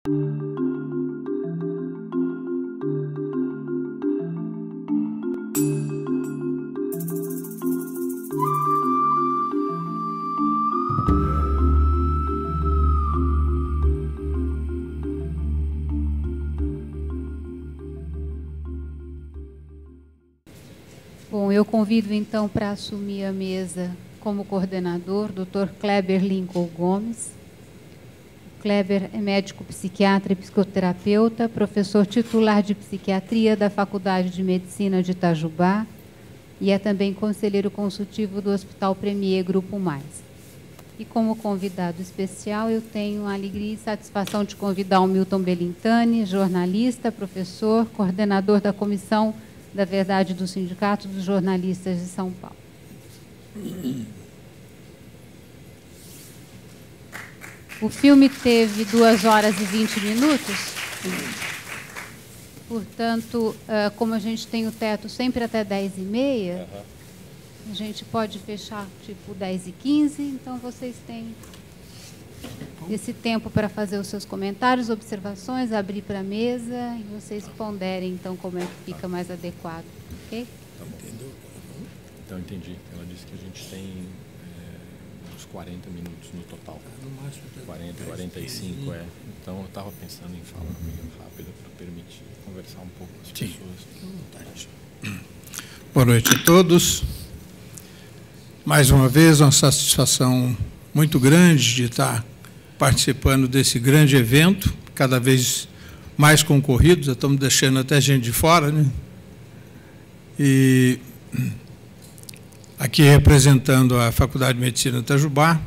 Bom, eu convido então para assumir a mesa como coordenador o Dr. Kleber Lincoln Gomes. Kleber é médico psiquiatra e psicoterapeuta, professor titular de psiquiatria da Faculdade de Medicina de Itajubá e é também conselheiro consultivo do Hospital Premier Grupo Mais. E como convidado especial, eu tenho a alegria e satisfação de convidar o Milton Belintani, jornalista, professor, coordenador da Comissão da Verdade do Sindicato dos Jornalistas de São Paulo. O filme teve 2 horas e 20 minutos, portanto, como a gente tem o teto sempre até 10h30, a gente pode fechar tipo 10h15, então vocês têm esse tempo para fazer os seus comentários, observações, abrir para a mesa e vocês ponderem então como é que fica mais adequado, ok? Então entendi. Ela disse que a gente tem uns 40 minutos no total. No máximo 40, 45, é. Então eu estava pensando em falar meio rápido para permitir conversar um pouco com as pessoas. Boa noite a todos. Mais uma vez, uma satisfação muito grande de estar participando desse grande evento, cada vez mais concorrido, já estamos deixando até gente de fora, né? E aqui representando a Faculdade de Medicina de Itajubá,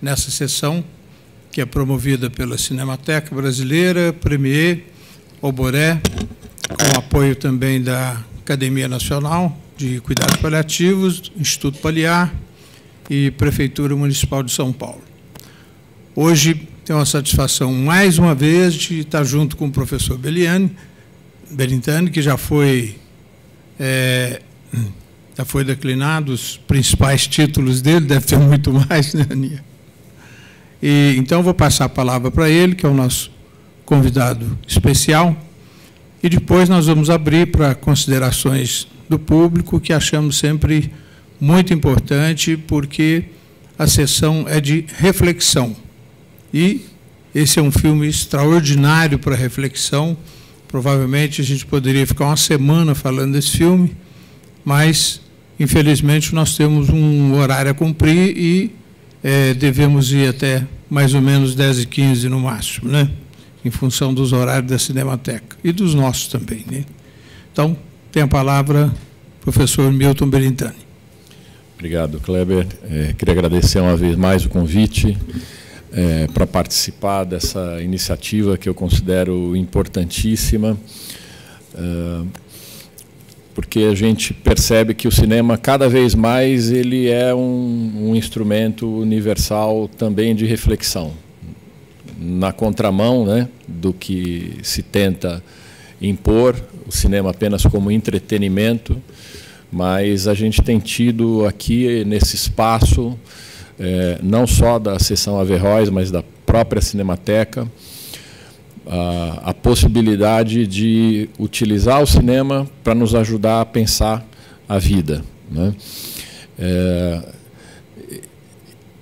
nessa sessão, que é promovida pela Cinemateca Brasileira, Premier, Oboré, com apoio também da Academia Nacional de Cuidados Paliativos, Instituto Paliar e Prefeitura Municipal de São Paulo. Hoje tenho a satisfação, mais uma vez, de estar junto com o professor Belintani, que já foi declinado os principais títulos dele, deve ter muito mais, né, Aninha? E, então, vou passar a palavra para ele, que é o nosso convidado especial, e depois nós vamos abrir para considerações do público, que achamos sempre muito importante, porque a sessão é de reflexão. E esse é um filme extraordinário para reflexão. Provavelmente a gente poderia ficar uma semana falando desse filme, mas, infelizmente, nós temos um horário a cumprir e devemos ir até mais ou menos 10h15 no máximo, né? Em função dos horários da Cinemateca e dos nossos também, né? Então, tem a palavra o professor Milton Belintani. Obrigado, Kleber. Queria agradecer uma vez mais o convite para participar dessa iniciativa que eu considero importantíssima, porque a gente percebe que o cinema, cada vez mais, ele é um instrumento universal também de reflexão, na contramão, né, do que se tenta impor o cinema apenas como entretenimento, mas a gente tem tido aqui nesse espaço, não só da Seção Averroes, mas da própria Cinemateca, a possibilidade de utilizar o cinema para nos ajudar a pensar a vida, né?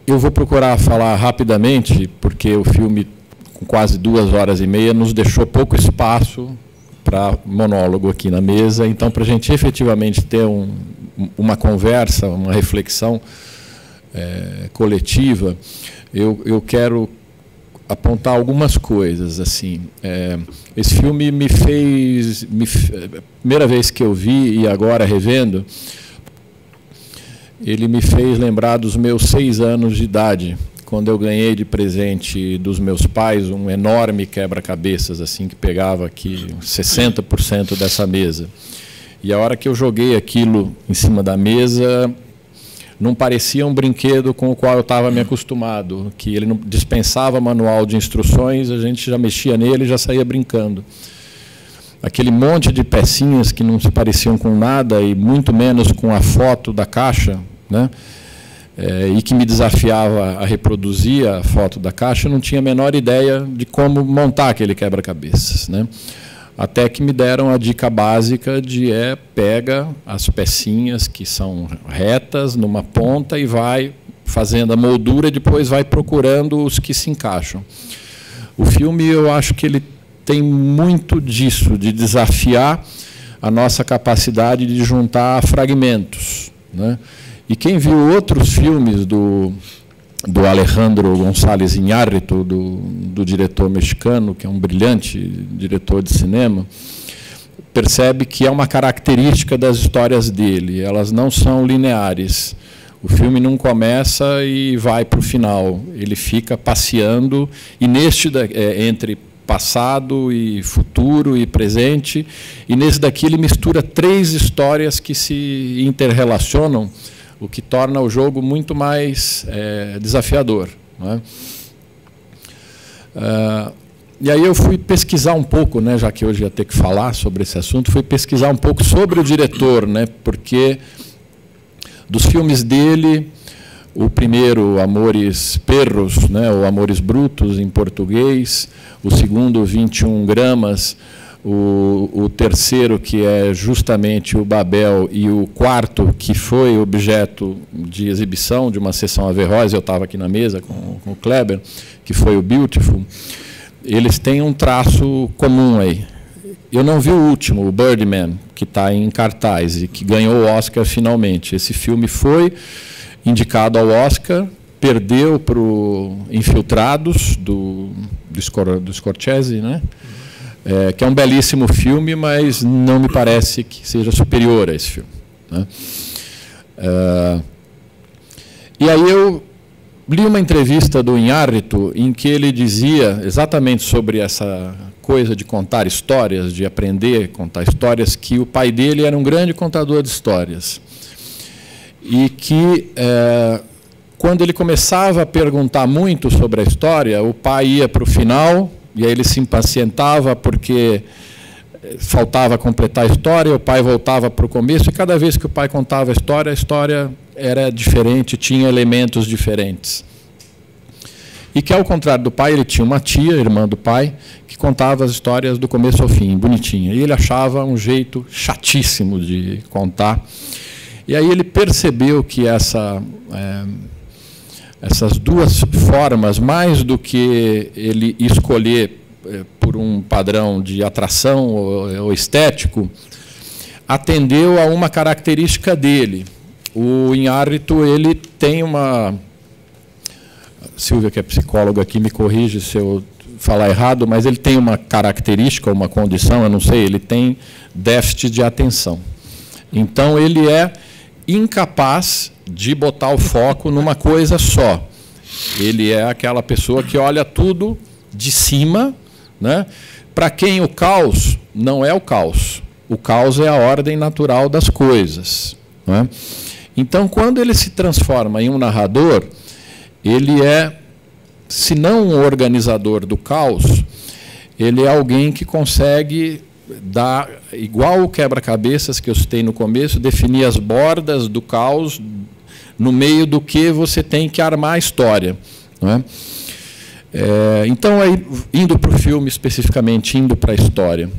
Eu vou procurar falar rapidamente, porque o filme, com quase 2 horas e meia, nos deixou pouco espaço para monólogo aqui na mesa. Então, para a gente efetivamente ter uma conversa, uma reflexão coletiva, eu quero apontar algumas coisas. Assim, esse filme me fez, primeira vez que eu vi e agora revendo, ele me fez lembrar dos meus 6 anos de idade, quando eu ganhei de presente dos meus pais um enorme quebra-cabeças, assim, que pegava aqui 60% dessa mesa. E a hora que eu joguei aquilo em cima da mesa, não parecia um brinquedo com o qual eu estava me acostumado, que ele não dispensava manual de instruções, a gente já mexia nele e já saía brincando. Aquele monte de pecinhas que não se pareciam com nada, e muito menos com a foto da caixa, né? e que me desafiava a reproduzir a foto da caixa, eu não tinha a menor ideia de como montar aquele quebra-cabeças, né? Até que me deram a dica básica de pega as pecinhas que são retas numa ponta e vai fazendo a moldura e depois vai procurando os que se encaixam. O filme, eu acho que ele tem muito disso, de desafiar a nossa capacidade de juntar fragmentos, né? E quem viu outros filmes do Alejandro González Iñárritu, do diretor mexicano, que é um brilhante diretor de cinema, percebe que é uma característica das histórias dele. Elas não são lineares. O filme não começa e vai para o final. Ele fica passeando, e entre passado e futuro e presente, e nesse daqui ele mistura 3 histórias que se interrelacionam, o que torna o jogo muito mais desafiador, não é? E aí eu fui pesquisar um pouco, né, já que hoje ia ter que falar sobre esse assunto, fui pesquisar um pouco sobre o diretor, né, porque dos filmes dele, o primeiro, Amores Perros, né, ou Amores Brutos em português, o segundo, 21 gramas, o terceiro, que é justamente o Babel, e o quarto, que foi objeto de exibição de uma sessão Averroes, eu estava aqui na mesa com o Kleber, que foi o Beautiful, eles têm um traço comum aí. Eu não vi o último, o Birdman, que está em cartaz e que ganhou o Oscar finalmente. Esse filme foi indicado ao Oscar, perdeu para o Infiltrados, do Scorsese, né? Que é um belíssimo filme, mas não me parece que seja superior a esse filme, né? E aí eu li uma entrevista do Iñárritu em que ele dizia exatamente sobre essa coisa de contar histórias, de aprender a contar histórias, que o pai dele era um grande contador de histórias. E que, quando ele começava a perguntar muito sobre a história, o pai ia para o final, e aí ele se impacientava porque faltava completar a história, o pai voltava para o começo, e cada vez que o pai contava a história era diferente, tinha elementos diferentes. E que, ao contrário do pai, ele tinha uma tia, irmã do pai, que contava as histórias do começo ao fim, bonitinha. E ele achava um jeito chatíssimo de contar. E aí ele percebeu que essas duas formas, mais do que ele escolher por um padrão de atração ou estético, atendeu a uma característica dele. O Iñárritu, ele tem uma... Silvia, que é psicóloga aqui, me corrige se eu falar errado, mas ele tem uma característica, uma condição, eu não sei, ele tem déficit de atenção. Então, ele é incapaz de botar o foco numa coisa só. Ele é aquela pessoa que olha tudo de cima, né? Para quem o caos não é o caos. O caos é a ordem natural das coisas, né? Então, quando ele se transforma em um narrador, ele é, se não um organizador do caos, ele é alguém que consegue dar, igual o quebra-cabeças que eu citei no começo, definir as bordas do caos no meio do que você tem que armar a história, não é? Então, aí, indo para o filme especificamente, indo para a história.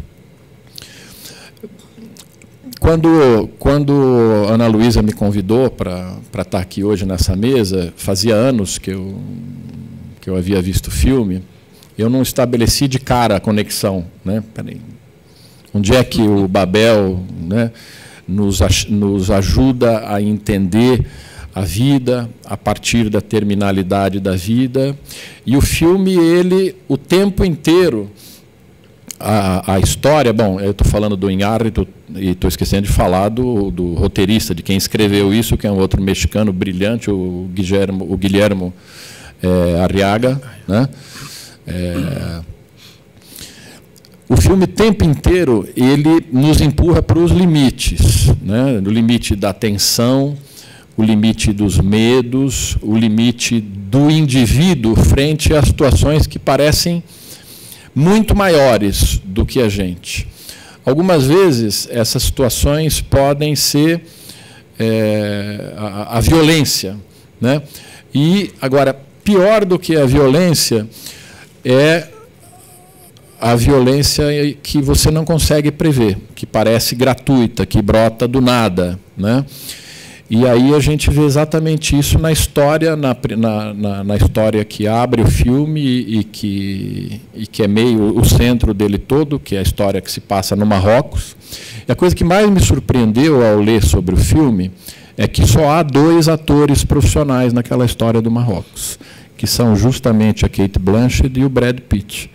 Quando a Ana Luísa me convidou para estar aqui hoje nessa mesa, fazia anos que eu havia visto o filme, eu não estabeleci de cara a conexão, né? Peraí. Onde é que o Babel, né, nos ajuda a entender a vida a partir da terminalidade da vida? E o filme, ele, o tempo inteiro, a história, bom, eu estou falando do Iñárritu e estou esquecendo de falar do roteirista, de quem escreveu isso, que é um outro mexicano brilhante, o Guillermo Arriaga, né? O filme, o tempo inteiro, ele nos empurra para os limites, né? O limite da tensão, o limite dos medos, o limite do indivíduo frente a situações que parecem muito maiores do que a gente. Algumas vezes, essas situações podem ser a violência, né? E, agora, pior do que a violência é a violência que você não consegue prever, que parece gratuita, que brota do nada, né? E aí a gente vê exatamente isso na história, na história que abre o filme e que é meio o centro dele todo, que é a história que se passa no Marrocos. E a coisa que mais me surpreendeu ao ler sobre o filme é que só há 2 atores profissionais naquela história do Marrocos, que são justamente a Cate Blanchett e o Brad Pitt.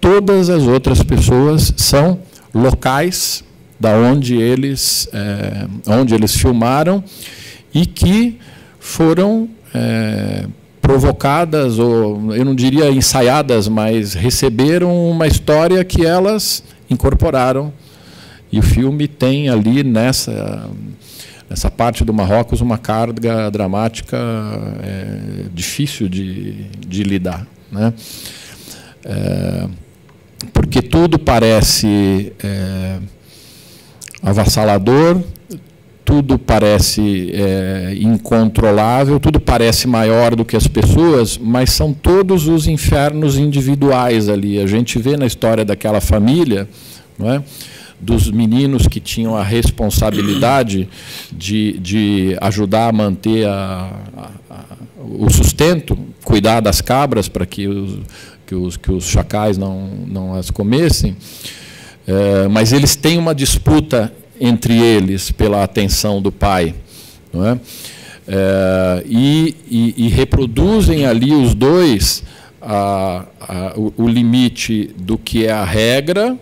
Todas as outras pessoas são locais da onde eles filmaram e que foram provocadas, ou eu não diria ensaiadas, mas receberam uma história que elas incorporaram. E o filme tem ali, nessa parte do Marrocos, uma carga dramática difícil de lidar, né? Porque tudo parece avassalador, tudo parece incontrolável, tudo parece maior do que as pessoas, mas são todos os infernos individuais ali. A gente vê na história daquela família, não é? Dos meninos que tinham a responsabilidade de ajudar a manter o sustento, cuidar das cabras para que os chacais não as comessem. Mas eles têm uma disputa entre eles pela atenção do pai, não é? E reproduzem ali os dois o limite do que é a regra,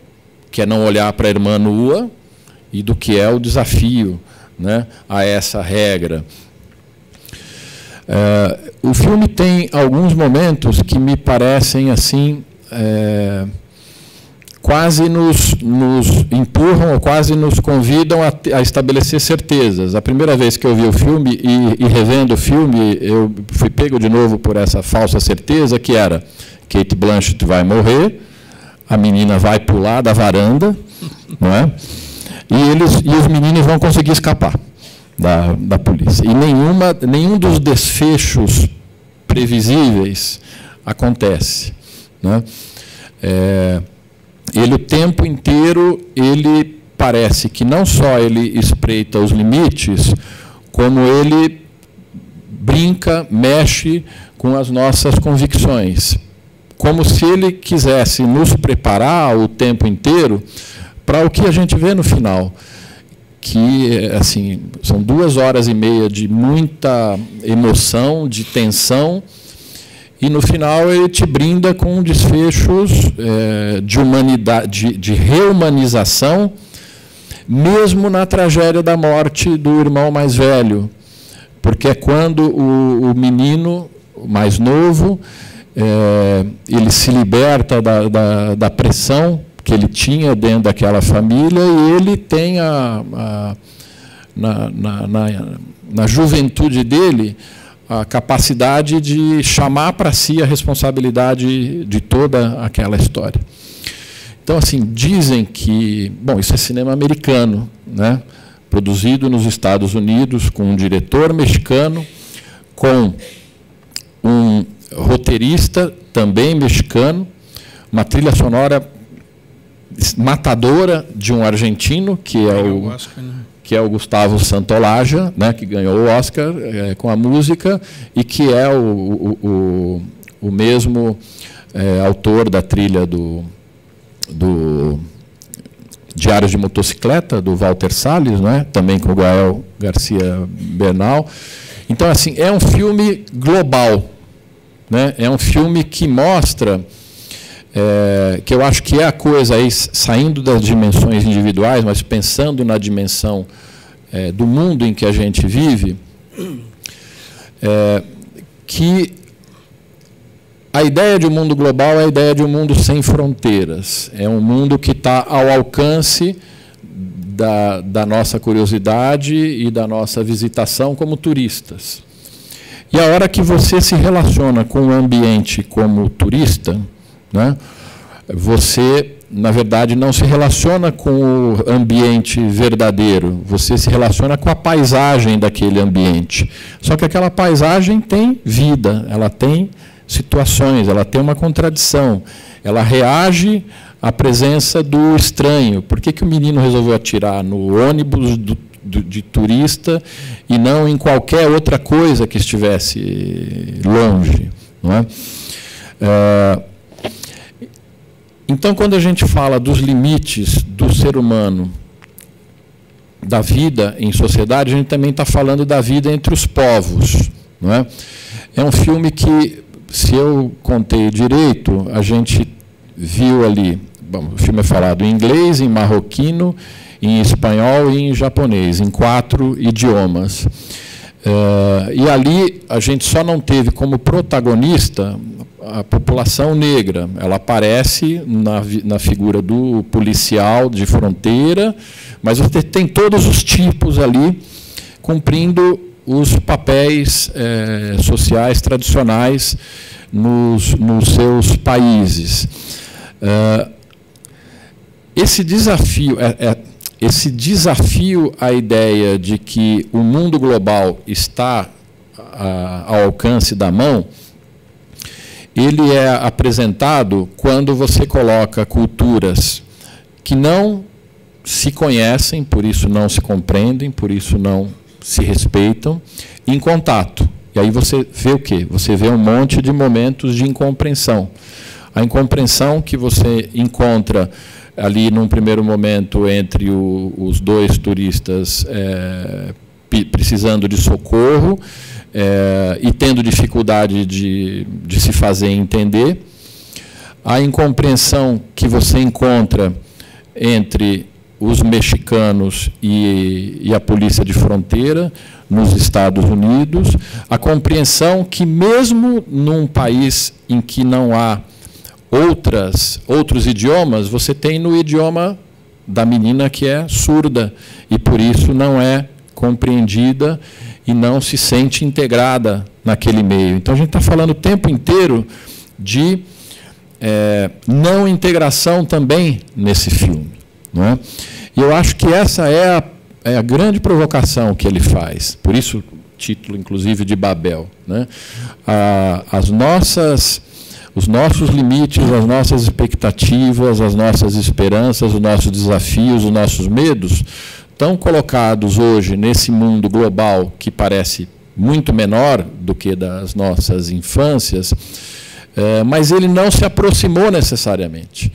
que é não olhar para a irmã nua, e do que é o desafio, né, a essa regra. O filme tem alguns momentos que me parecem assim, quase nos empurram, ou quase nos convidam a estabelecer certezas. A primeira vez que eu vi o filme e revendo o filme, eu fui pego de novo por essa falsa certeza que era: Cate Blanchett vai morrer, a menina vai pular da varanda, não é? E os meninos vão conseguir escapar da polícia. E nenhum dos desfechos previsíveis acontece, né? Ele, o tempo inteiro, ele parece que não só ele espreita os limites, como ele brinca, mexe com as nossas convicções, como se ele quisesse nos preparar o tempo inteiro para o que a gente vê no final, que assim, são 2h30 de muita emoção, de tensão, e no final ele te brinda com desfechos de humanidade, de reumanização, mesmo na tragédia da morte do irmão mais velho, porque é quando o menino mais novo ele se liberta da pressão que ele tinha dentro daquela família, e ele tem na juventude dele a capacidade de chamar para si a responsabilidade de toda aquela história. Então, assim, dizem que, bom, isso é cinema americano, né? Produzido nos Estados Unidos, com um diretor mexicano, com um roteirista também mexicano, uma trilha sonora matadora de um argentino, que é o Gustavo Santaolalla, né, que ganhou o Oscar com a música, e que é o mesmo autor da trilha do Diários de Motocicleta, do Walter Salles, né, também com o Gael Garcia Bernal. Então, assim, é um filme global, né, é um filme que mostra, que eu acho que é a coisa aí, saindo das dimensões individuais, mas pensando na dimensão do mundo em que a gente vive, que a ideia de um mundo global é a ideia de um mundo sem fronteiras. É um mundo que está ao alcance da nossa curiosidade e da nossa visitação como turistas. E a hora que você se relaciona com o ambiente como turista, né, você, na verdade, não se relaciona com o ambiente verdadeiro, você se relaciona com a paisagem daquele ambiente. Só que aquela paisagem tem vida, ela tem situações, ela tem uma contradição, ela reage à presença do estranho. Por que o menino resolveu atirar no ônibus de turista e não em qualquer outra coisa que estivesse longe? Não é? Então, quando a gente fala dos limites do ser humano, da vida em sociedade, a gente também está falando da vida entre os povos. Não é? É um filme que, se eu contei direito, a gente viu ali, bom, o filme é falado em inglês, em marroquino, em espanhol e em japonês, em 4 idiomas. E ali a gente só não teve como protagonista a população negra. Ela aparece na figura do policial de fronteira, mas você tem todos os tipos ali cumprindo os papéis sociais tradicionais nos seus países. Esse desafio à ideia de que o mundo global está ao alcance da mão, ele é apresentado quando você coloca culturas que não se conhecem, por isso não se compreendem, por isso não se respeitam, em contato. E aí você vê o quê? Você vê um monte de momentos de incompreensão. A incompreensão que você encontra ali num primeiro momento entre os dois turistas precisando de socorro e tendo dificuldade de se fazer entender. A incompreensão que você encontra entre os mexicanos e a polícia de fronteira nos Estados Unidos, a compreensão que mesmo num país em que não há outros idiomas, você tem no idioma da menina que é surda e por isso não é compreendida e não se sente integrada naquele meio. Então a gente está falando o tempo inteiro de não integração também nesse filme, não é? E eu acho que essa é a grande provocação que ele faz, por isso o título, inclusive, de Babel, né? Os nossos limites, as nossas expectativas, as nossas esperanças, os nossos desafios, os nossos medos, estão colocados hoje nesse mundo global que parece muito menor do que das nossas infâncias, mas ele não se aproximou necessariamente.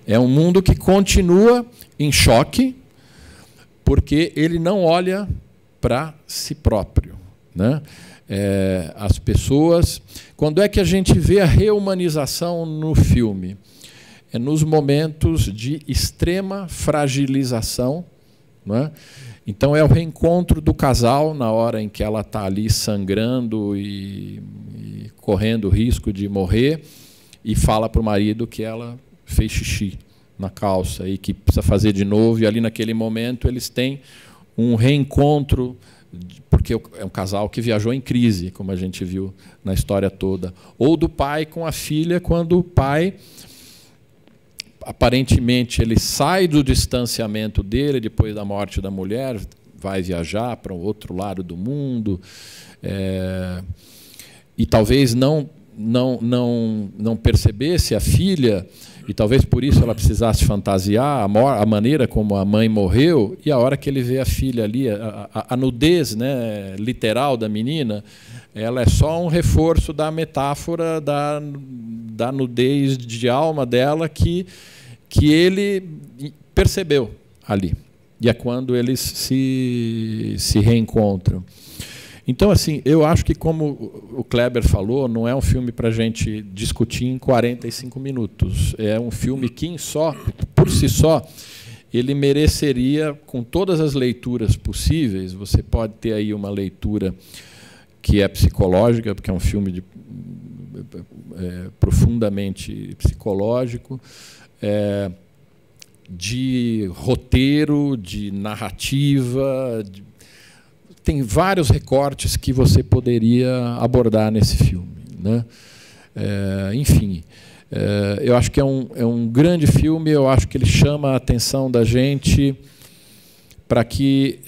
É um mundo que continua em choque, porque ele não olha para si próprio, né? As pessoas... Quando é que a gente vê a reumanização no filme? É nos momentos de extrema fragilização, não é? Então, é o reencontro do casal na hora em que ela está ali sangrando e correndo o risco de morrer e fala para o marido que ela fez xixi na calça e que precisa fazer de novo. E ali, naquele momento, eles têm um reencontro, porque é um casal que viajou em crise, como a gente viu na história toda. Ou do pai com a filha, quando o pai, aparentemente, ele sai do distanciamento dele depois da morte da mulher, vai viajar para o outro lado do mundo, e talvez não percebesse a filha, e talvez por isso ela precisasse fantasiar a maneira como a mãe morreu, e a hora que ele vê a filha ali, a nudez, né, literal da menina, ela é só um reforço da metáfora da nudez de alma dela que ele percebeu ali. E é quando eles se reencontram. Então, assim, eu acho que, como o Kleber falou, não é um filme para a gente discutir em 45 minutos. É um filme que, por si só, ele mereceria, com todas as leituras possíveis, você pode ter aí uma leitura que é psicológica, porque é um filme profundamente psicológico, de roteiro, de narrativa, tem vários recortes que você poderia abordar nesse filme, né? Enfim, Eu acho que é um grande filme, eu acho que ele chama a atenção da gente para que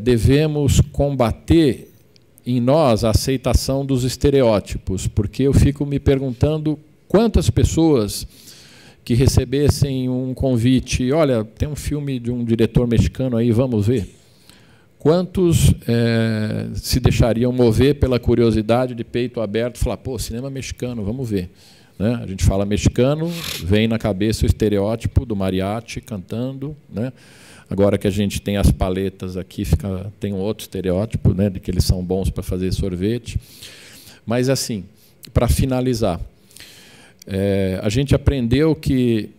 devemos combater em nós a aceitação dos estereótipos, porque eu fico me perguntando quantas pessoas que recebessem um convite, olha, tem um filme de um diretor mexicano aí, vamos ver. Quantos se deixariam mover pela curiosidade de peito aberto e falar, pô, cinema mexicano, vamos ver. Né? A gente fala mexicano, vem na cabeça o estereótipo do mariachi cantando. Né? Agora que a gente tem as paletas aqui, tem um outro estereótipo, né, de que eles são bons para fazer sorvete. Mas, assim, para finalizar, a gente aprendeu que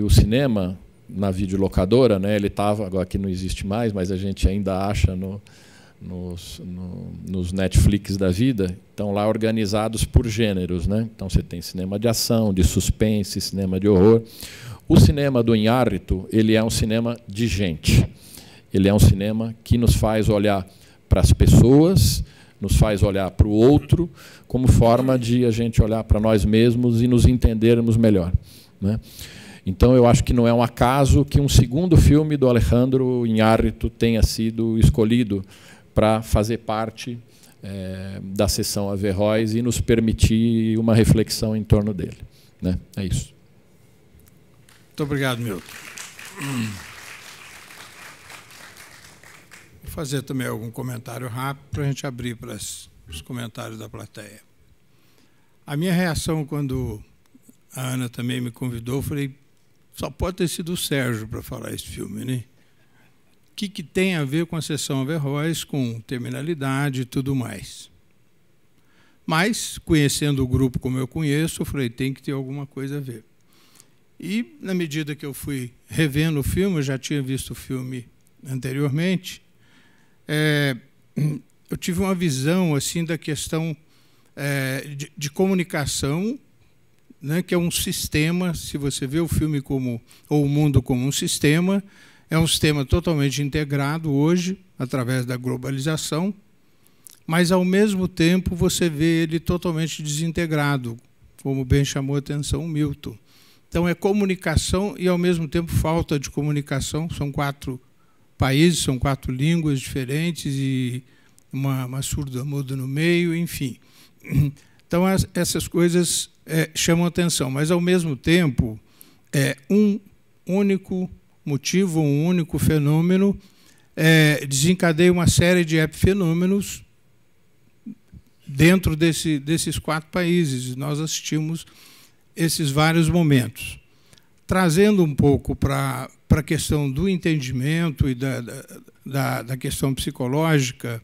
o cinema, na videolocadora, né, ele estava, agora que não existe mais, mas a gente ainda acha nos Netflix da vida, estão lá organizados por gêneros. Né? Então, você tem cinema de ação, de suspense, cinema de horror. O cinema do Iñárritu, ele é um cinema de gente. Ele é um cinema que nos faz olhar para as pessoas, nos faz olhar para o outro, como forma de a gente olhar para nós mesmos e nos entendermos melhor. Né? Então, eu acho que não é um acaso que um segundo filme do Alejandro Iñárritu tenha sido escolhido para fazer parte da sessão Averroes e nos permitir uma reflexão em torno dele. Né? É isso. Muito obrigado, Milton. Vou fazer também algum comentário rápido para a gente abrir para os comentários da plateia. A minha reação quando a Ana também me convidou, eu falei, só pode ter sido o Sérgio para falar esse filme, né? O que tem a ver com a sessão Averroes, com terminalidade e tudo mais. Mas, conhecendo o grupo como eu conheço, eu falei, tem que ter alguma coisa a ver. E, na medida que eu fui revendo o filme, eu já tinha visto o filme anteriormente, eu tive uma visão assim, da questão de comunicação, né, que é um sistema, se você vê o filme ou o mundo como um sistema, é um sistema totalmente integrado hoje, através da globalização, mas, ao mesmo tempo, você vê ele totalmente desintegrado, como bem chamou a atenção o Milton. Então, é comunicação e, ao mesmo tempo, falta de comunicação. São 4 países, são 4 línguas diferentes e uma surda-muda no meio, enfim. Então, essas coisas chamam atenção, mas, ao mesmo tempo, um único motivo, um único fenômeno desencadeia uma série de epifenômenos dentro desses 4 países. Nós assistimos esses vários momentos. Trazendo um pouco para a questão do entendimento e da questão psicológica,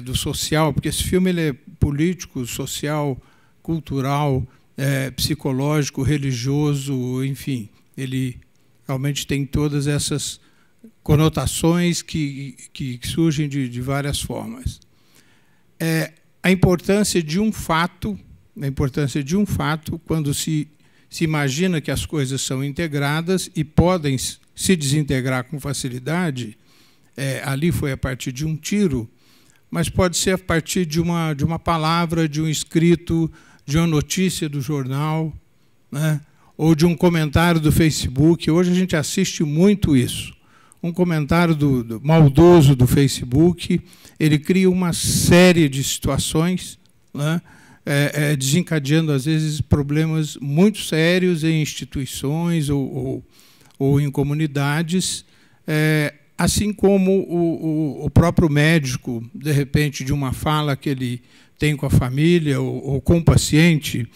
do social, porque esse filme ele é político, social, cultural, psicológico, religioso, enfim, ele realmente tem todas essas conotações que surgem de várias formas. A importância de um fato, quando se imagina que as coisas são integradas e podem se desintegrar com facilidade, ali foi a partir de um tiro, mas pode ser a partir de uma palavra, de um escrito, de uma notícia do jornal, né? Ou de um comentário do Facebook. Hoje a gente assiste muito isso. Um comentário maldoso do Facebook, ele cria uma série de situações, né? Desencadeando, às vezes, problemas muito sérios em instituições ou em comunidades, assim como o próprio médico, de repente, de uma fala que ele tem com a família ou com o paciente,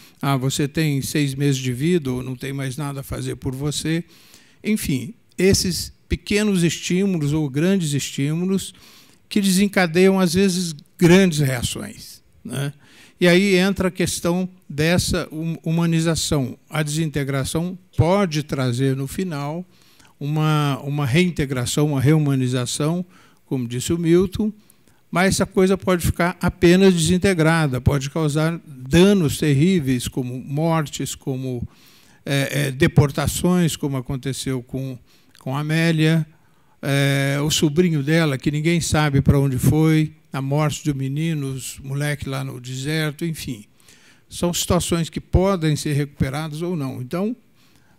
você tem 6 meses de vida ou não tem mais nada a fazer por você. Enfim, esses pequenos estímulos ou grandes estímulos que desencadeiam, às vezes, grandes reações, né? E aí entra a questão dessa humanização. A desintegração pode trazer, no final, uma reintegração, uma reumanização, como disse o Milton, mas essa coisa pode ficar apenas desintegrada, pode causar danos terríveis, como mortes, como deportações, como aconteceu com a Amélia, o sobrinho dela, que ninguém sabe para onde foi, a morte de meninos, moleque lá no deserto, enfim. são situações que podem ser recuperadas ou não. Então,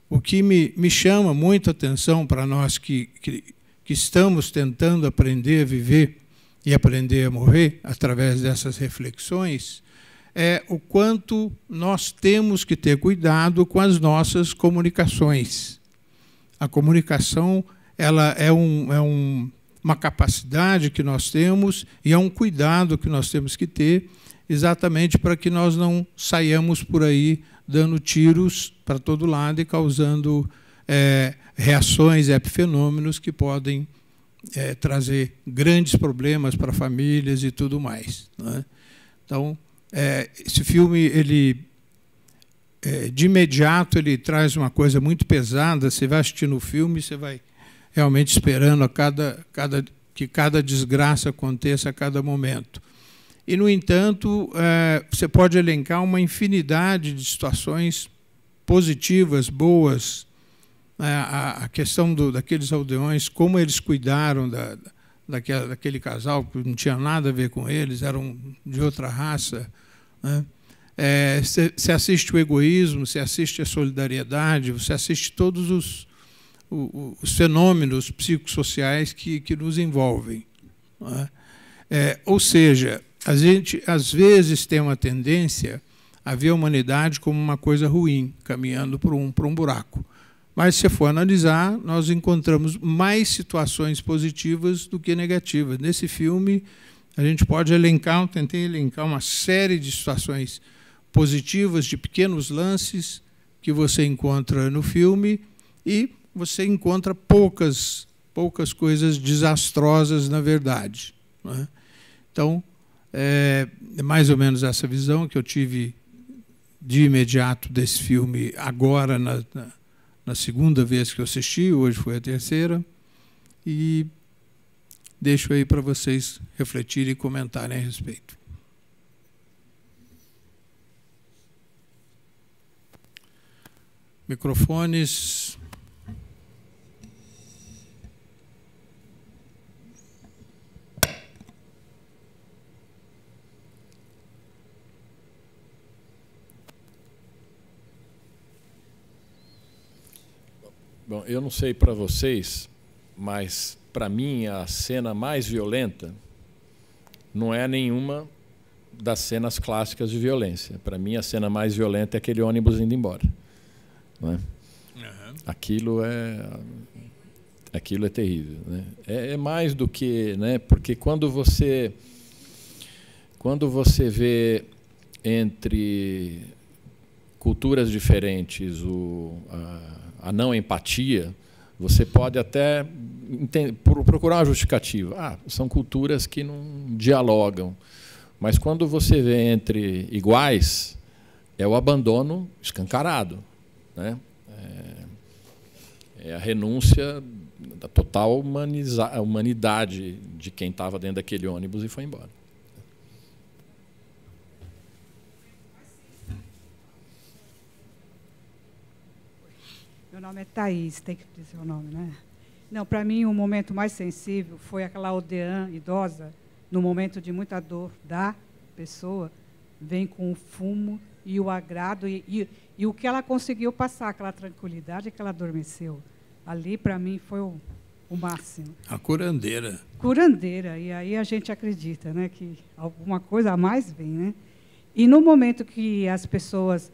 o que me chama muito a atenção para nós que estamos tentando aprender a viver e aprender a morrer através dessas reflexões, é o quanto nós temos que ter cuidado com as nossas comunicações. A comunicação ela é uma capacidade que nós temos e é um cuidado que nós temos que ter, exatamente para que nós não saiamos por aí dando tiros para todo lado e causando reações, epifenômenos que podem trazer grandes problemas para famílias e tudo mais, né? Então, esse filme, ele, de imediato, ele traz uma coisa muito pesada. Você vai assistindo o filme, você vai realmente esperando que cada desgraça aconteça a cada momento. E, no entanto, você pode elencar uma infinidade de situações positivas, boas. A questão daqueles aldeões, como eles cuidaram daquele casal, que não tinha nada a ver com eles, eram de outra raça, né? Você assiste o egoísmo, você assiste a solidariedade, você assiste todos os fenômenos psicossociais que nos envolvem, né? Ou seja, a gente, às vezes, tem uma tendência a ver a humanidade como uma coisa ruim, caminhando para um buraco. Mas, se for analisar, nós encontramos mais situações positivas do que negativas. Nesse filme, a gente pode elencar, eu tentei elencar uma série de situações positivas, de pequenos lances que você encontra no filme, e você encontra poucas coisas desastrosas, na verdade, né? Então, é mais ou menos essa visão que eu tive de imediato desse filme, agora, na segunda vez que eu assisti, hoje foi a terceira, e deixo aí para vocês refletirem e comentarem a respeito. Microfones. Bom, eu não sei para vocês, mas para mim a cena mais violenta não é nenhuma das cenas clássicas de violência. Para mim a cena mais violenta é aquele ônibus indo embora, não é? Uhum. Aquilo é terrível, né? É mais do que, né? Porque quando você vê entre culturas diferentes a não empatia, você pode até procurar uma justificativa. São culturas que não dialogam. Mas quando você vê entre iguais, é o abandono escancarado, né? É a renúncia da total humanidade de quem estava dentro daquele ônibus e foi embora. Meu nome é Thaís, tem que dizer o nome, né? Não, para mim, o momento mais sensível foi aquela aldeã idosa, no momento de muita dor da pessoa, vem com o fumo e o agrado e o que ela conseguiu passar, aquela tranquilidade que ela adormeceu. Ali, para mim, foi o máximo. A curandeira. Curandeira, e aí a gente acredita, né, que alguma coisa a mais vem, né? E no momento que as pessoas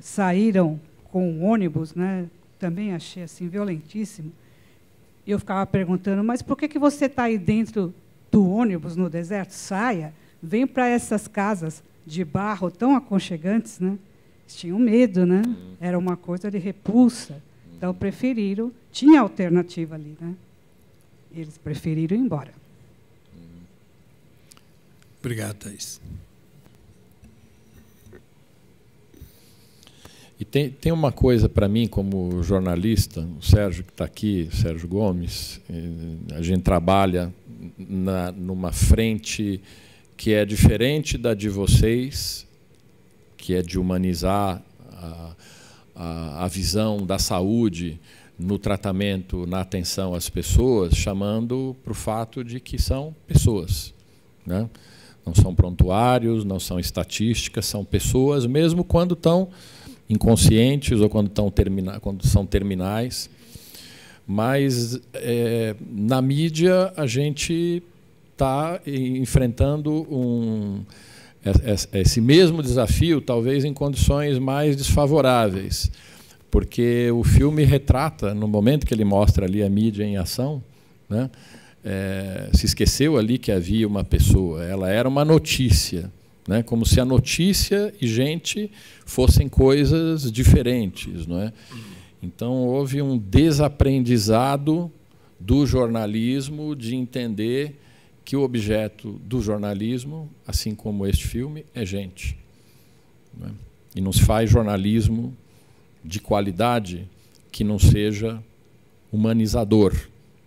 saíram com o ônibus, né, também achei assim violentíssimo. Eu ficava perguntando, mas por que você está aí dentro do ônibus no deserto? Saia, vem para essas casas de barro tão aconchegantes, né? Eles tinham medo, né? Era uma coisa de repulsa. Então preferiram, tinha alternativa ali, né? Eles preferiram ir embora. Obrigado, Thaís. E tem uma coisa para mim, como jornalista, o Sérgio que está aqui, o Sérgio Gomes, a gente trabalha numa frente que é diferente da de vocês, que é de humanizar a visão da saúde no tratamento, na atenção às pessoas, chamando para o fato de que são pessoas, né? Não são prontuários, não são estatísticas, são pessoas, mesmo quando estão inconscientes ou quando são terminais. Mas, na mídia, a gente está enfrentando esse mesmo desafio, talvez em condições mais desfavoráveis, porque o filme retrata, no momento que ele mostra ali a mídia em ação, né, se esqueceu ali que havia uma pessoa, ela era uma notícia, né, como se a notícia e gente fossem coisas diferentes, não é? Então, houve um desaprendizado do jornalismo de entender que o objeto do jornalismo, assim como este filme, é gente. Não é? E não se faz jornalismo de qualidade que não seja humanizador.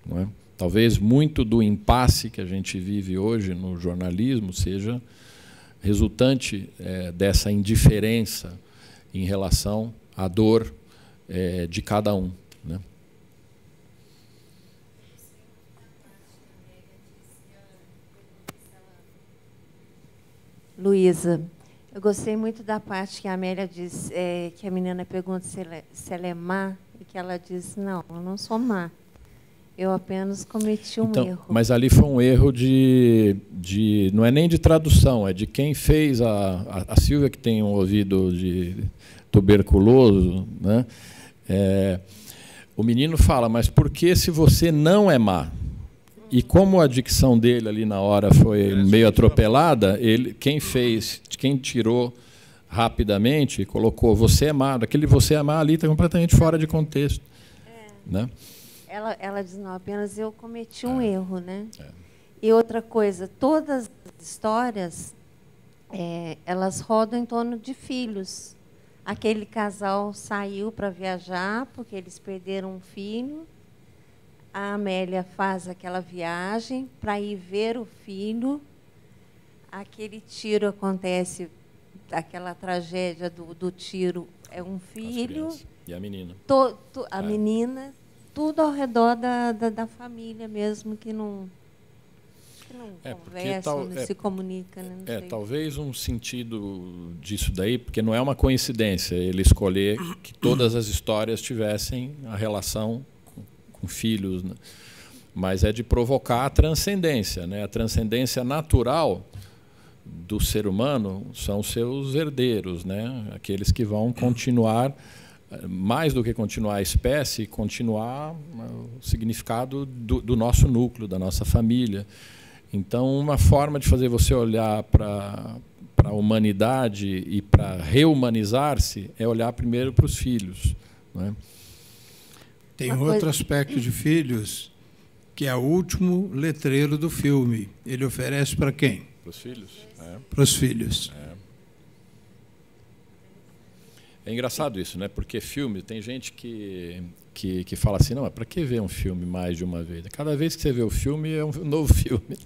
Não é? Talvez muito do impasse que a gente vive hoje no jornalismo seja resultante dessa indiferença em relação à dor de cada um. Né? Luísa, eu gostei muito da parte que a Amélia diz, que a menina pergunta se ela é má, e que ela diz, não, eu não sou má. Eu apenas cometi um erro. Mas ali foi um erro não é nem de tradução, é de quem fez. A Silvia, que tem um ouvido de tuberculoso, né? O menino fala, mas por que se você não é má? E como a dicção dele ali na hora foi meio atropelada, quem tirou rapidamente, colocou você é má, aquele você é má ali está completamente fora de contexto. Né? Ela diz, não, apenas eu cometi um erro. Né? E outra coisa, todas as histórias, elas rodam em torno de filhos. Aquele casal saiu para viajar porque eles perderam um filho. A Amélia faz aquela viagem para ir ver o filho. Aquele tiro acontece, aquela tragédia do tiro é um filho. E a menina. A menina, tudo ao redor da família mesmo, que não conversa, não se comunica. Né? Não sei. Talvez um sentido disso daí, porque não é uma coincidência ele escolher que todas as histórias tivessem a relação com filhos, né? Mas é de provocar a transcendência. Né? A transcendência natural do ser humano são seus herdeiros, né? Aqueles que vão continuar, mais do que continuar a espécie, continuar o significado do nosso núcleo, da nossa família. Então, uma forma de fazer você olhar para a humanidade e para reumanizar-se é olhar primeiro para os filhos. Né? Tem outro aspecto de filhos, que é o último letreiro do filme. Ele oferece para quem? Para os filhos. Para os filhos. É engraçado isso, né? Porque filme, tem gente que fala assim, não, para que ver um filme mais de uma vez? Cada vez que você vê o filme, é um novo filme.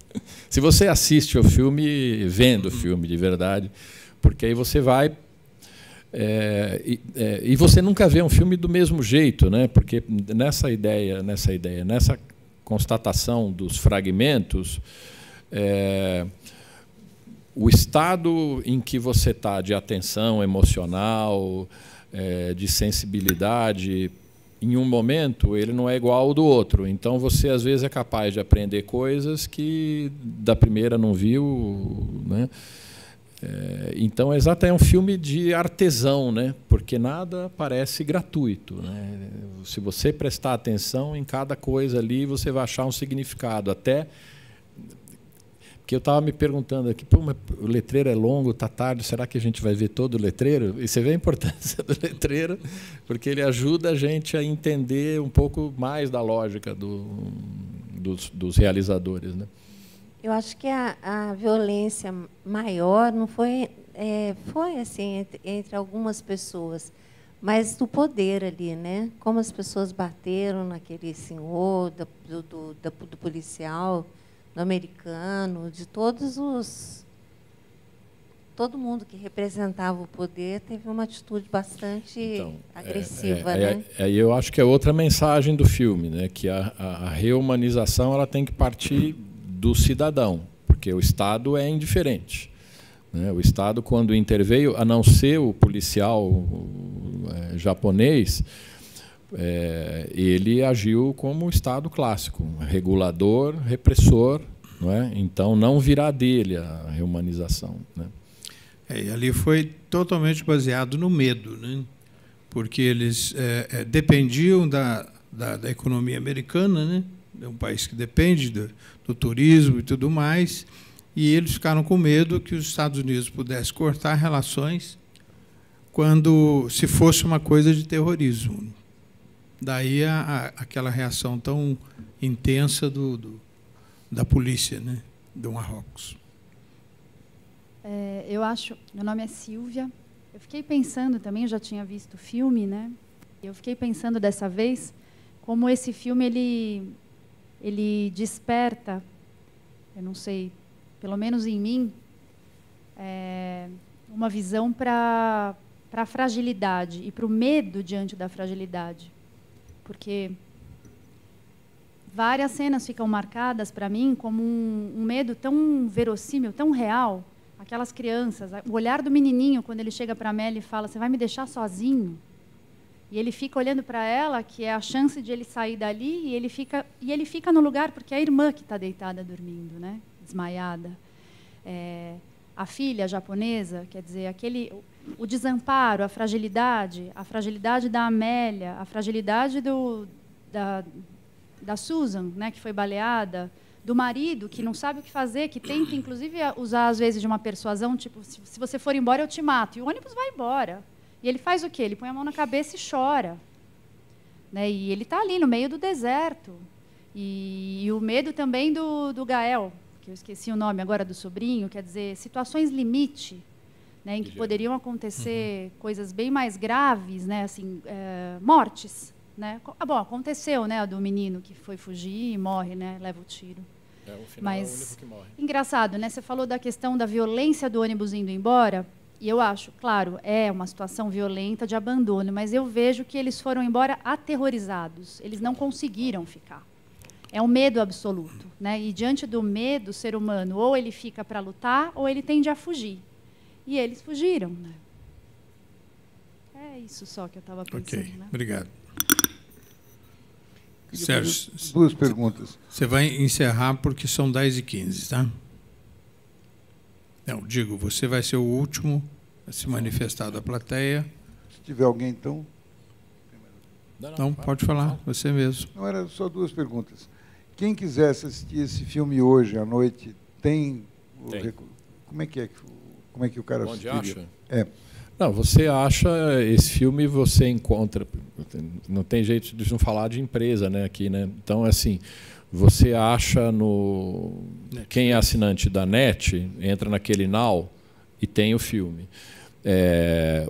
Se você assiste o filme, vendo o filme de verdade, porque aí você vai... e você nunca vê um filme do mesmo jeito, né? Porque nessa constatação dos fragmentos, o estado em que você está de atenção emocional, de sensibilidade, em um momento, ele não é igual ao do outro. Então, você, às vezes, é capaz de aprender coisas que da primeira não viu. Né? Então, é um filme de artesão, né? Porque nada parece gratuito. Né? Se você prestar atenção em cada coisa ali, você vai achar um significado. Até que eu estava me perguntando aqui, mas o letreiro é longo, está tarde, será que a gente vai ver todo o letreiro? E você vê a importância do letreiro, porque ele ajuda a gente a entender um pouco mais da lógica dos realizadores. Né? Eu acho que a violência maior não foi assim entre algumas pessoas, mas do poder ali, né? Como as pessoas bateram naquele senhor, do policial, do americano, de todo mundo que representava o poder teve uma atitude bastante agressiva, né? Eu acho que é outra mensagem do filme, né? Que a reumanização ela tem que partir do cidadão, porque o Estado é indiferente. Né? O Estado, quando interveio, a não ser o policial japonês, ele agiu como o Estado clássico, regulador, repressor, não é? Então não virá dele a reumanização. Né? E ali foi totalmente baseado no medo, né? Porque eles dependiam da economia americana, né? É um país que depende do turismo e tudo mais, e eles ficaram com medo que os Estados Unidos pudessem cortar relações se fosse uma coisa de terrorismo. Daí aquela reação tão intensa da polícia, né, do Marrocos. Eu acho... Meu nome é Silvia. Eu fiquei pensando também, eu já tinha visto o filme, né? Eu fiquei pensando dessa vez como esse filme ele desperta, eu não sei, pelo menos em mim, uma visão para a fragilidade e para o medo diante da fragilidade. Porque várias cenas ficam marcadas para mim como um medo tão verossímil, tão real. Aquelas crianças, o olhar do menininho quando ele chega para a Amélia e fala: "Você vai me deixar sozinho?" E ele fica olhando para ela, que é a chance de ele sair dali, e ele fica no lugar porque é a irmã que está deitada dormindo, né, desmaiada. A filha japonesa, quer dizer, o desamparo, a fragilidade da Amélia, a fragilidade da Susan, né, que foi baleada, do marido que não sabe o que fazer, que tenta, inclusive, usar, às vezes, de uma persuasão, tipo, se você for embora, eu te mato. E o ônibus vai embora. E ele faz o quê? Ele põe a mão na cabeça e chora. Né? E ele está ali, no meio do deserto. E o medo também do Gael, que eu esqueci o nome agora do sobrinho, quer dizer, situações limite, né, em que poderiam acontecer coisas bem mais graves, né, assim, mortes. Né? Bom, aconteceu, né, do menino que foi fugir e morre, né, leva o tiro. O final mas é o único que morre. Engraçado, né? Você falou da questão da violência do ônibus indo embora, e eu acho, claro, é uma situação violenta de abandono, mas eu vejo que eles foram embora aterrorizados. Eles não conseguiram ficar. É um medo absoluto, né? E diante do medo, o ser humano ou ele fica para lutar ou ele tende a fugir. E eles fugiram, né? É isso só que eu estava pensando. Ok, né? Obrigado. Sérgio, duas perguntas. Você vai encerrar porque são 10h15, tá? Não, digo, você vai ser o último a se manifestar da plateia. Se tiver alguém, então... Não, pode falar, você mesmo. Não, era só duas perguntas. Quem quisesse assistir esse filme hoje à noite, tem. Como é que o cara Onde acha? Não, você acha esse filme, você encontra, não tem jeito de não falar de empresa, né, aqui, né? Então, assim, você acha no quem é assinante da NET, entra naquele Now e tem o filme,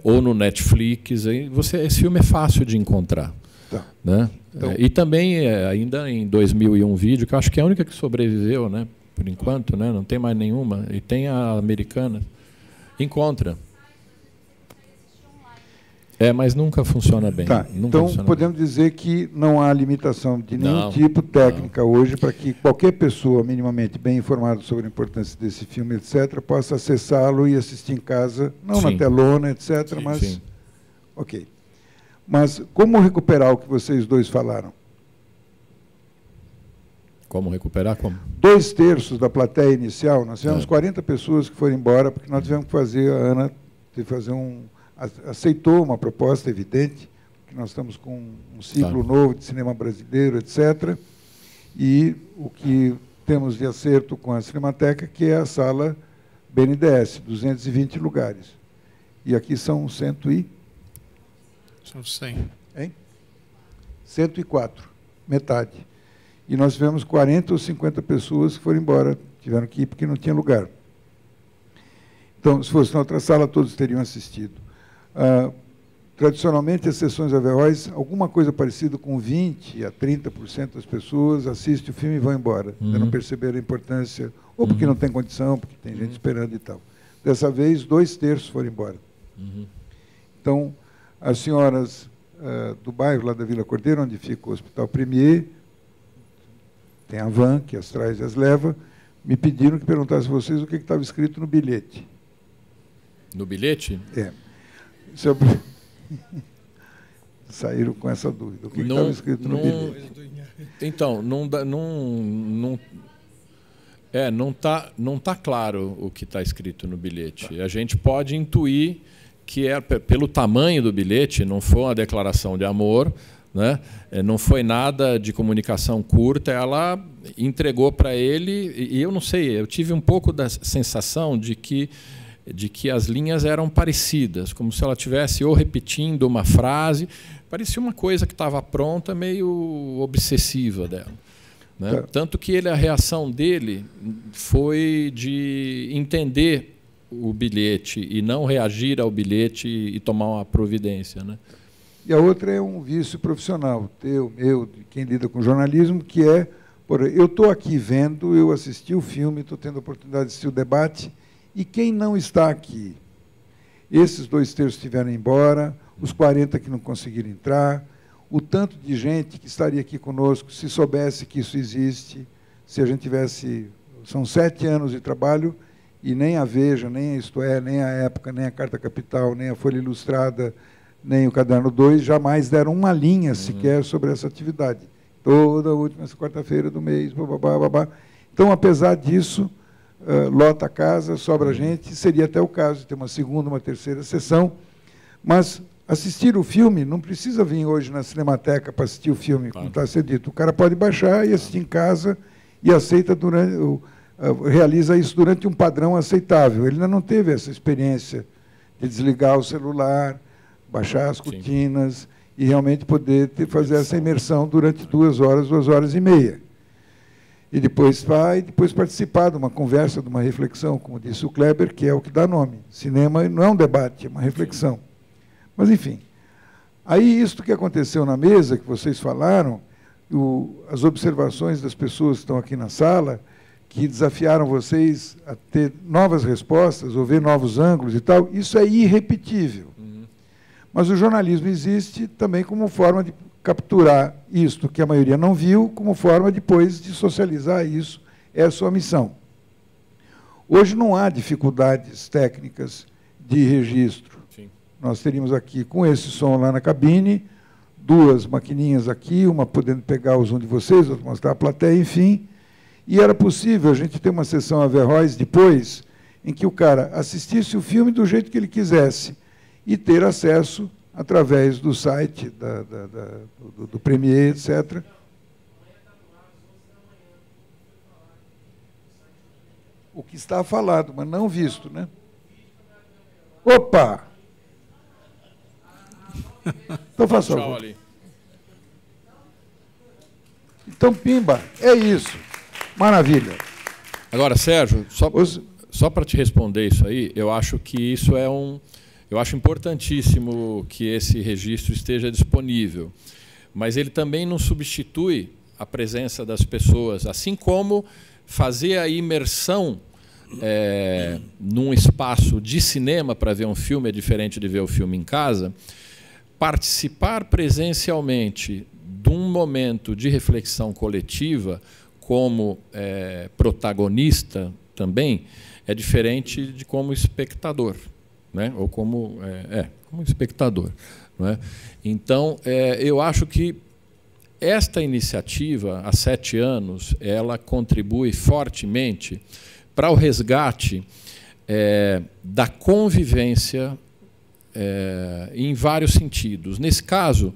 ou no Netflix, esse filme é fácil de encontrar, tá. Né? Então, e também ainda em 2001 vídeo, que eu acho que é a única que sobreviveu, né, por enquanto, né, não tem mais nenhuma, e tem a americana, encontra. Mas nunca funciona bem. Tá. Então, podemos dizer que não há limitação de nenhum tipo técnica hoje para que qualquer pessoa minimamente bem informada sobre a importância desse filme, etc., possa acessá-lo e assistir em casa, não na telona, etc., mas... Sim. Ok. Mas como recuperar o que vocês dois falaram? Como recuperar? Como? 2/3 da plateia inicial, nós tivemos 40 pessoas que foram embora, porque nós tivemos que fazer, a Ana teve que fazer aceitou uma proposta evidente, que nós estamos com um ciclo novo de cinema brasileiro, etc., e o que temos de acerto com a Cinemateca, que é a sala BNDES, 220 lugares. E aqui são 100 e... São 100. Hein? 104, metade. E nós tivemos 40 ou 50 pessoas que foram embora, tiveram que ir porque não tinha lugar. Então, se fosse na outra sala, todos teriam assistido. Tradicionalmente, as sessões Averroes, alguma coisa parecida com 20% a 30% das pessoas assistem o filme e vão embora. Ainda não perceberam a importância, ou porque não tem condição, porque tem gente esperando e tal. Dessa vez, 2/3 foram embora. Então, as senhoras do bairro, lá da Vila Cordeiro, onde fica o Hospital Premier, tem a van que as traz e as leva, me pediram que perguntasse a vocês o que estava escrito no bilhete. No bilhete? É. Saíram com essa dúvida. O que estava escrito no bilhete? Então, não tá claro o que está escrito no bilhete. A gente pode intuir que é pelo tamanho do bilhete, não foi uma declaração de amor, né? Não foi nada de comunicação curta, ela entregou para ele, e eu não sei, eu tive um pouco da sensação de que as linhas eram parecidas, como se ela estivesse ou repetindo uma frase, parecia uma coisa que estava pronta, meio obsessiva dela. Né? Tá. Tanto que a reação dele foi de entender o bilhete e não reagir ao bilhete e tomar uma providência. Né? E a outra é um vício profissional, teu, meu, de quem lida com jornalismo, que é, eu estou aqui vendo, eu assisti o filme, estou tendo a oportunidade de assistir o debate, e quem não está aqui? Esses 2/3 estiveram embora, os 40 que não conseguiram entrar, o tanto de gente que estaria aqui conosco, se soubesse que isso existe, se a gente tivesse... São 7 anos de trabalho, e nem a Veja, nem a Isto É, nem a Época, nem a Carta Capital, nem a Folha Ilustrada, nem o Caderno 2, jamais deram uma linha sequer sobre essa atividade. Toda última quarta-feira do mês, babá, babá. Então, apesar disso, lota a casa, sobra gente, seria até o caso de ter uma segunda, uma terceira sessão, mas assistir o filme não precisa vir hoje na Cinemateca para assistir o filme, como está sendo dito. O cara pode baixar e assistir em casa e aceita realiza isso durante um padrão aceitável. Ele ainda não teve essa experiência de desligar o celular, baixar as cortinas e realmente poder fazer essa imersão durante 2 horas, 2 horas e meia. E depois depois participar de uma conversa, de uma reflexão, como disse o Kleber, que é o que dá nome. Cinema não é um debate, é uma reflexão. Mas, enfim, aí isso que aconteceu na mesa, que vocês falaram, as observações das pessoas que estão aqui na sala, que desafiaram vocês a ter novas respostas, ou ver novos ângulos e tal, isso é irrepetível. Mas o jornalismo existe também como forma de capturar isto que a maioria não viu, como forma depois de socializar isso, é a sua missão. Hoje não há dificuldades técnicas de registro. Sim. Nós teríamos aqui, com esse som lá na cabine, 2 maquininhas aqui, uma podendo pegar o zoom de vocês, outra mostrar a plateia, enfim. E era possível a gente ter uma sessão Averroes depois, em que o cara assistisse o filme do jeito que ele quisesse e ter acesso através do site, do Premiere, etc. O que está falado, mas não visto, né? Opa! Então faça favor. Então, pimba, é isso. Maravilha. Agora, Sérgio, só para te responder isso aí, eu acho que isso é eu acho importantíssimo que esse registro esteja disponível, mas ele também não substitui a presença das pessoas, assim como fazer a imersão num espaço de cinema para ver um filme é diferente de ver o filme em casa. Participar presencialmente de um momento de reflexão coletiva como protagonista também é diferente de como espectador, né? Ou como espectador, não é? Então, eu acho que esta iniciativa, há 7 anos, ela contribui fortemente para o resgate da convivência em vários sentidos. Nesse caso,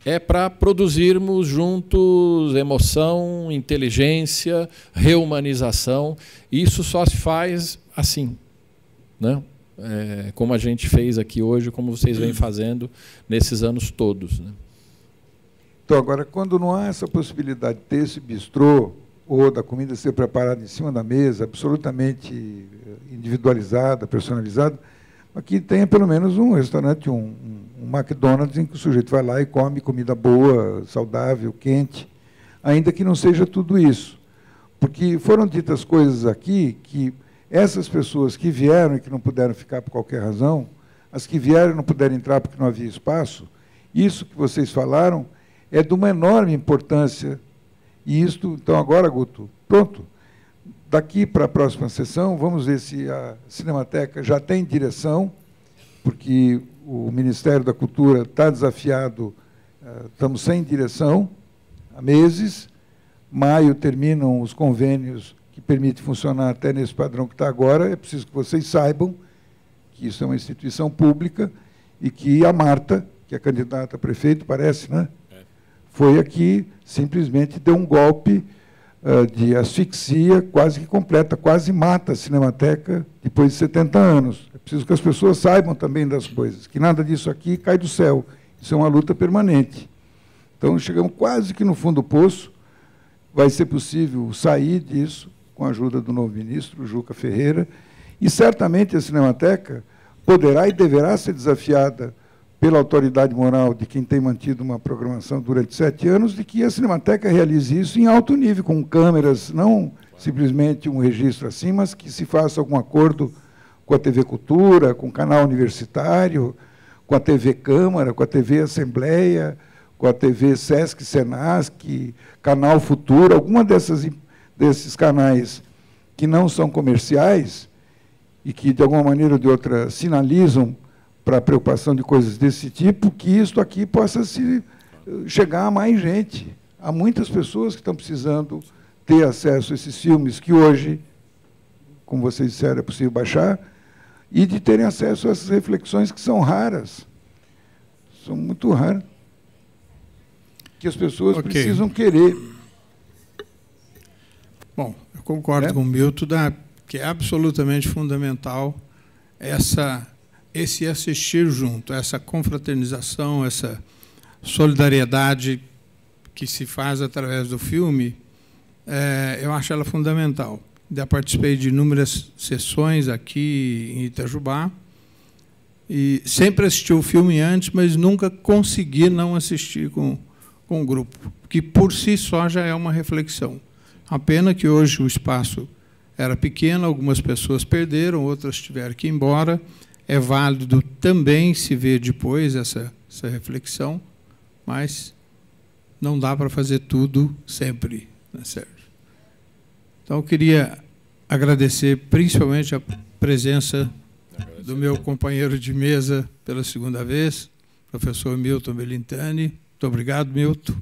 é para produzirmos juntos emoção, inteligência, reumanização. E isso só se faz assim, né? Como a gente fez aqui hoje, como vocês vêm fazendo nesses anos todos, né? Então, agora, quando não há essa possibilidade de ter esse bistrô ou da comida ser preparada em cima da mesa, absolutamente individualizada, personalizada, aqui tenha pelo menos um restaurante, um McDonald's, em que o sujeito vai lá e come comida boa, saudável, quente, ainda que não seja tudo isso. Porque foram ditas coisas aqui que essas pessoas que vieram e que não puderam ficar por qualquer razão, as que vieram e não puderam entrar porque não havia espaço, isso que vocês falaram é de uma enorme importância. E isto, então agora, Guto, pronto, daqui para a próxima sessão, vamos ver se a Cinemateca já tem direção, porque o Ministério da Cultura está desafiado, estamos sem direção há meses. Maio terminam os convênios que permitem funcionar até nesse padrão que está agora. É preciso que vocês saibam que isso é uma instituição pública e que a Marta, que é candidata a prefeito, parece, né? Foi aqui, simplesmente deu um golpe de asfixia quase que completa, quase mata a Cinemateca depois de 70 anos. É preciso que as pessoas saibam também das coisas, que nada disso aqui cai do céu. Isso é uma luta permanente. Então, chegamos quase que no fundo do poço. Vai ser possível sair disso com a ajuda do novo ministro, Juca Ferreira, e certamente a Cinemateca poderá e deverá ser desafiada pela autoridade moral de quem tem mantido uma programação durante 7 anos, de que a Cinemateca realize isso em alto nível, com câmeras, não simplesmente um registro assim, mas que se faça algum acordo com a TV Cultura, com o canal universitário, com a TV Câmara, com a TV Assembleia, com a TV Sesc, Senasc, Canal Futuro, alguma desses canais que não são comerciais e que, de alguma maneira ou de outra, sinalizam para a preocupação de coisas desse tipo, que isto aqui possa chegar a mais gente. Há muitas pessoas que estão precisando ter acesso a esses filmes que hoje, como vocês disseram, é possível baixar, e de terem acesso a essas reflexões que são raras. São muito raras. Que as pessoas precisam querer. Bom, eu concordo com o Milton que é absolutamente fundamental esse assistir junto, essa confraternização, essa solidariedade que se faz através do filme, eu acho ela fundamental. Já participei de inúmeras sessões aqui em Itajubá, e sempre assisti o filme antes, mas nunca consegui não assistir com o grupo, que por si só já é uma reflexão. A pena que hoje o espaço era pequeno, algumas pessoas perderam, outras tiveram que ir embora. É válido também se ver depois essa reflexão, mas não dá para fazer tudo sempre, né, Sérgio? Então, eu queria agradecer principalmente a presença do meu companheiro de mesa pela segunda vez, professor Milton Belintani. Muito obrigado, Milton.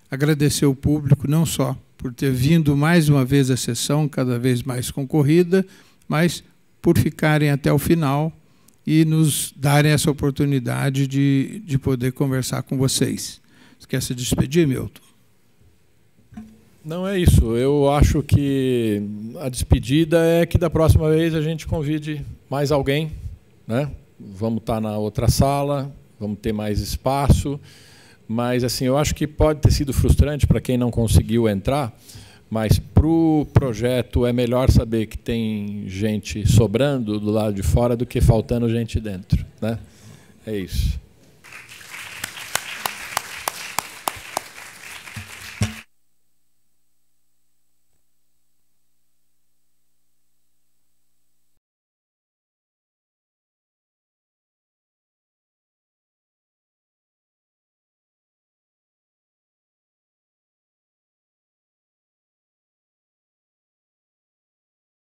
Agradecer ao público, não só por ter vindo mais uma vez à sessão, cada vez mais concorrida, mas por ficarem até o final e nos darem essa oportunidade de poder conversar com vocês. Você quer se despedir, Milton? Não, é isso. Eu acho que a despedida é que da próxima vez a gente convide mais alguém, né? Vamos estar na outra sala, vamos ter mais espaço, mas assim, eu acho que pode ter sido frustrante para quem não conseguiu entrar, mas para o projeto é melhor saber que tem gente sobrando do lado de fora do que faltando gente dentro, né? É isso.